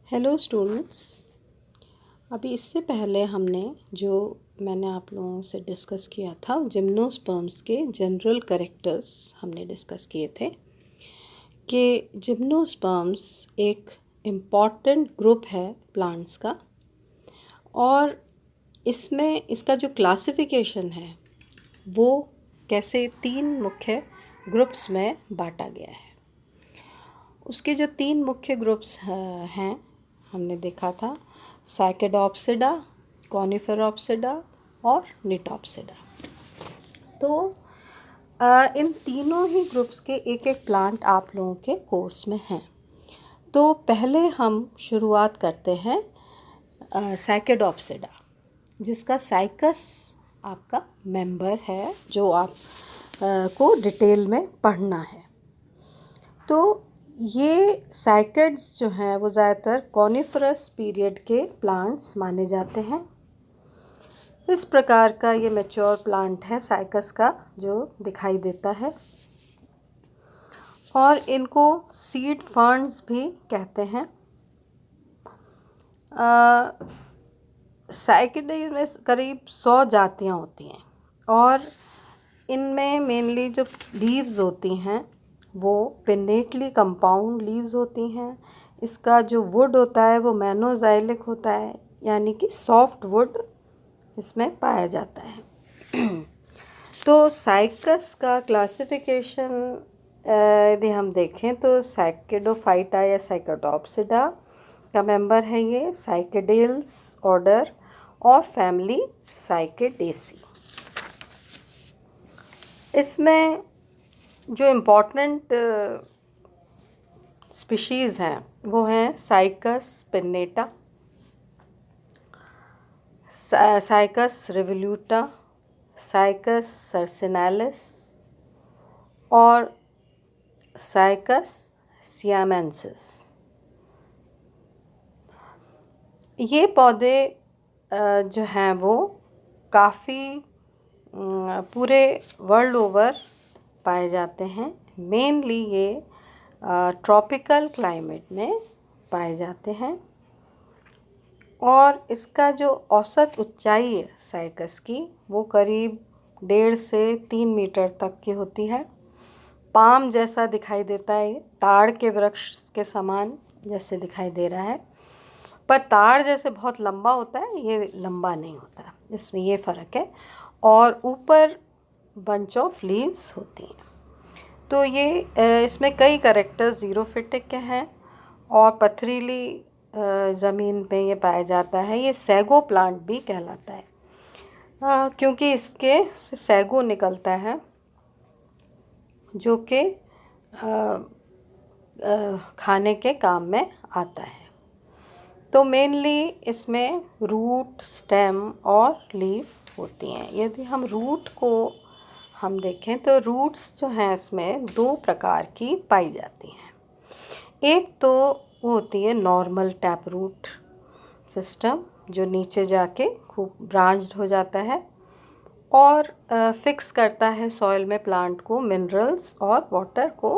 Hello students. अभी इससे पहले मैंने आप लोगों से डिस्कस किया था जिम्नोस्पर्म्स के जनरल कैरेक्टर्स हमने डिस्कस किए थे कि जिम्नोस्पर्म्स एक इम्पॉर्टेंट ग्रुप है प्लांट्स का और इसमें इसका जो क्लासिफिकेशन है वो कैसे 3 मुख्य ग्रुप्स में बांटा गया है। उसके जो 3 मुख्य ग्रुप्स हैं हमने देखा था साइकेडोप्सिडा, कॉनिफेरोप्सिडा और निटोप्सिडा। तो इन तीनों ही ग्रुप्स के एक एक प्लांट आप लोगों के कोर्स में हैं। तो पहले हम शुरुआत करते हैं साइकेडोप्सिडा, जिसका साइकस आपका मेंबर है जो आप को डिटेल में पढ़ना है। तो ये साइकेड्स जो हैं वो ज़्यादातर कॉनिफरस पीरियड के प्लांट्स माने जाते हैं। इस प्रकार का ये मैच्योर प्लांट है साइकस का जो दिखाई देता है और इनको सीड फर्न्स भी कहते हैं। साइकेड में करीब 100 जातियाँ होती हैं और इनमें मेनली जो लीव्स होती हैं वो पिनेटली कंपाउंड लीव्स होती हैं। इसका जो वुड होता है वो मोनोजाइलिक होता है, यानी कि सॉफ्ट वुड इसमें पाया जाता है। तो साइकस का क्लासिफिकेशन यदि हम देखें तो साइकेडोफाइटा या साइकेडोप्सिडा का मेंबर है ये साइकेडेल्स ऑर्डर और फैमिली साइकेडेसी। इसमें जो इम्पोर्टेंट स्पीशीज़ हैं वो हैं साइकस पिन्नेटा, साइकस रिवोल्यूटा, साइकस सर्सिनालिस और साइकस सियामेंसिस। ये पौधे जो हैं वो काफ़ी पूरे वर्ल्ड ओवर पाए जाते हैं। मेनली ये ट्रॉपिकल क्लाइमेट में पाए जाते हैं और इसका जो औसत ऊंचाई है साइकस की वो करीब 1.5 से 3 मीटर तक की होती है। पाम जैसा दिखाई देता है, ये ताड़ के वृक्ष के समान जैसे दिखाई दे रहा है, पर ताड़ जैसे बहुत लंबा होता है, ये लंबा नहीं होता, इसमें ये फ़र्क है। और ऊपर बंच ऑफ लीव्स होती हैं। तो ये इसमें कई कैरेक्टर्स ज़ीरोफिटिक के हैं और पथरीली ज़मीन पे ये पाया जाता है। ये सैगो प्लांट भी कहलाता है क्योंकि इसके सैगो निकलता है जो कि खाने के काम में आता है। तो मेनली इसमें रूट, स्टेम और लीफ होती हैं। यदि हम रूट को हम देखें तो रूट्स जो हैं इसमें 2 प्रकार की पाई जाती हैं। एक तो वो होती है नॉर्मल टैप रूट सिस्टम जो नीचे जाके खूब ब्रांच्ड हो जाता है और फिक्स करता है सॉइल में प्लांट को मिनरल्स और वाटर को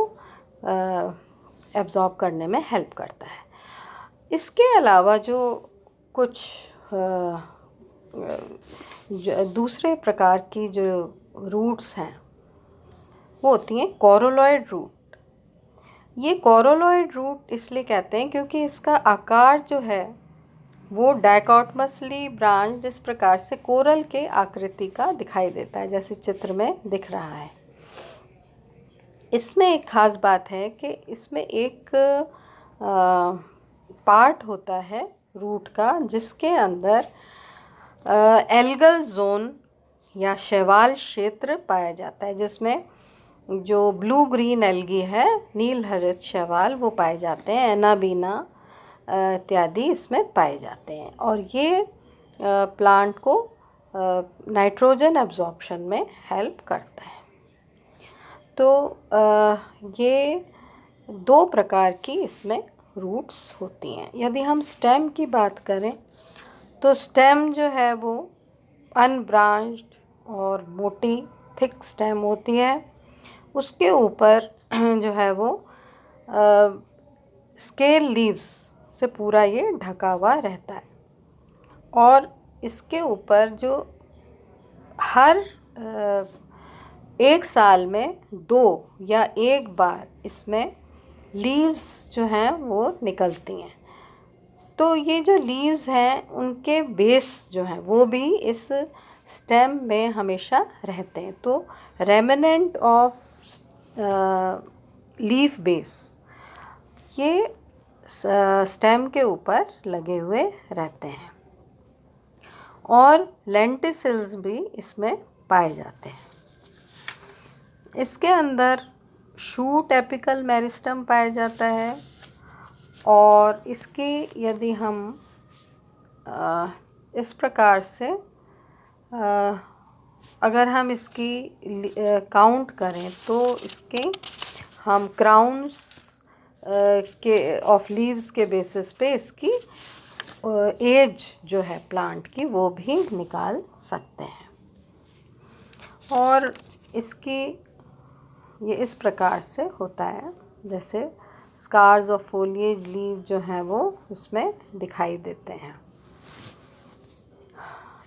एब्जॉर्ब करने में हेल्प करता है। इसके अलावा जो कुछ दूसरे प्रकार की जो रूट्स हैं वो होती हैं कोरोलॉइड रूट। ये कोरोलॉइड रूट इसलिए कहते हैं क्योंकि इसका आकार जो है वो डाइकोटमसली ब्रांच इस प्रकार से कोरल के आकृति का दिखाई देता है, जैसे चित्र में दिख रहा है। इसमें एक खास बात है कि इसमें एक पार्ट होता है रूट का जिसके अंदर एल्गल जोन या शैवाल क्षेत्र पाया जाता है, जिसमें जो ब्लू ग्रीन एल्गी है, नील हरित शैवाल वो पाए जाते हैं, एनाबीना इत्यादि इसमें पाए जाते हैं और ये प्लांट को नाइट्रोजन एब्जॉर्प्शन में हेल्प करता है। तो ये 2 प्रकार की इसमें रूट्स होती हैं। यदि हम स्टेम की बात करें तो स्टेम जो है वो अनब्रांच्ड और मोटी थिक स्टेम होती है। उसके ऊपर जो है वो स्केल लीव्स से पूरा ये ढका हुआ रहता है। और इसके ऊपर जो हर 1 साल में 2 या 1 बार इसमें लीव्स जो हैं वो निकलती हैं। तो ये जो लीव्स हैं उनके बेस जो हैं वो भी इस स्टेम में हमेशा रहते हैं। तो रेमिनेंट ऑफ लीफ बेस ये स्टेम के ऊपर लगे हुए रहते हैं। और लेंटिसिल्स भी इसमें पाए जाते हैं। इसके अंदर शूट एपिकल मेरिस्टम पाया जाता है। और इसकी यदि हम इस प्रकार से अगर हम इसकी काउंट करें तो इसके हम क्राउन्स के ऑफ लीव्स के बेसिस पे इसकी एज जो है प्लांट की वो भी निकाल सकते हैं। और इसकी ये इस प्रकार से होता है, जैसे स्कार्स ऑफ फोलिएज लीव जो हैं वो इसमें दिखाई देते हैं।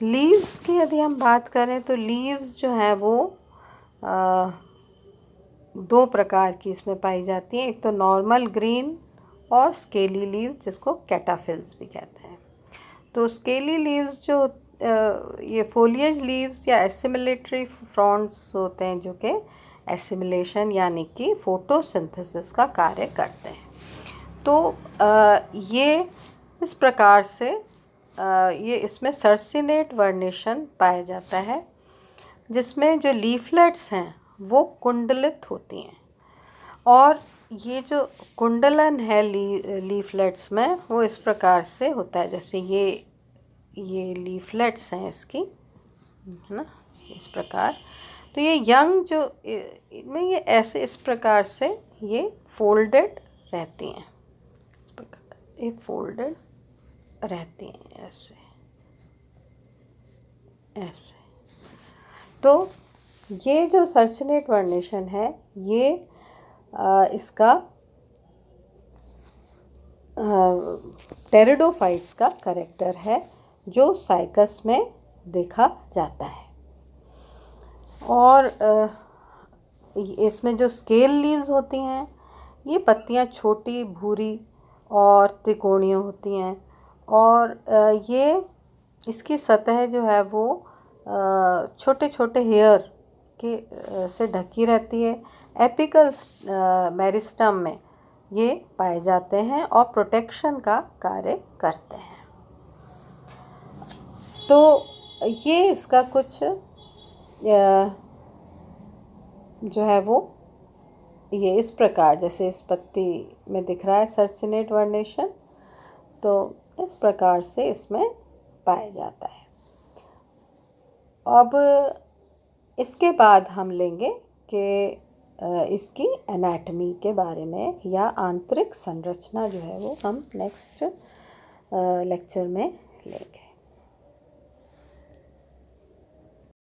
लीव्स की यदि हम बात करें तो लीव्स जो हैं वो 2 प्रकार की इसमें पाई जाती हैं। एक तो नॉर्मल ग्रीन और स्केली लीव जिसको कैटाफिल्स भी कहते हैं। तो स्केली लीव्स जो ये फोलिएज लीव्स या एसिमिलेटरी फ्रॉन्ट्स होते हैं जो कि एसिमिलेशन यानी कि फोटोसिंथेसिस का कार्य करते हैं। तो ये इस प्रकार से ये इसमें सर्सिनेट वर्नेशन पाया जाता है, जिसमें जो लीफलेट्स हैं वो कुंडलित होती हैं। और ये जो कुंडलन है लीफलेट्स में वो इस प्रकार से होता है, जैसे ये लीफलेट्स हैं इसकी, है ना, इस प्रकार। तो ये यंग जो इनमें ये ऐसे इस प्रकार से ये फोल्डेड रहती हैं, इस प्रकार ये फोल्डेड रहती हैं ऐसे ऐसे। तो ये जो सर्सिनेट वर्नेशन है ये इसका टेरिडोफाइट्स का कैरेक्टर है जो साइकस में देखा जाता है। और इसमें जो स्केल लीव्स होती हैं ये पत्तियां छोटी, भूरी और त्रिकोणीय होती हैं। और ये इसकी सतह जो है वो छोटे छोटे हेयर के से ढकी रहती है। एपिकल मेरिस्टम में ये पाए जाते हैं और प्रोटेक्शन का कार्य करते हैं। तो ये इसका कुछ जो है वो ये इस प्रकार, जैसे इस पत्ती में दिख रहा है सर्सिनेट वर्नेशन, तो इस प्रकार से इसमें पाया जाता है। अब इसके बाद हम लेंगे कि इसकी एनाटमी के बारे में या आंतरिक संरचना जो है वो हम नेक्स्ट लेक्चर में लेंगे।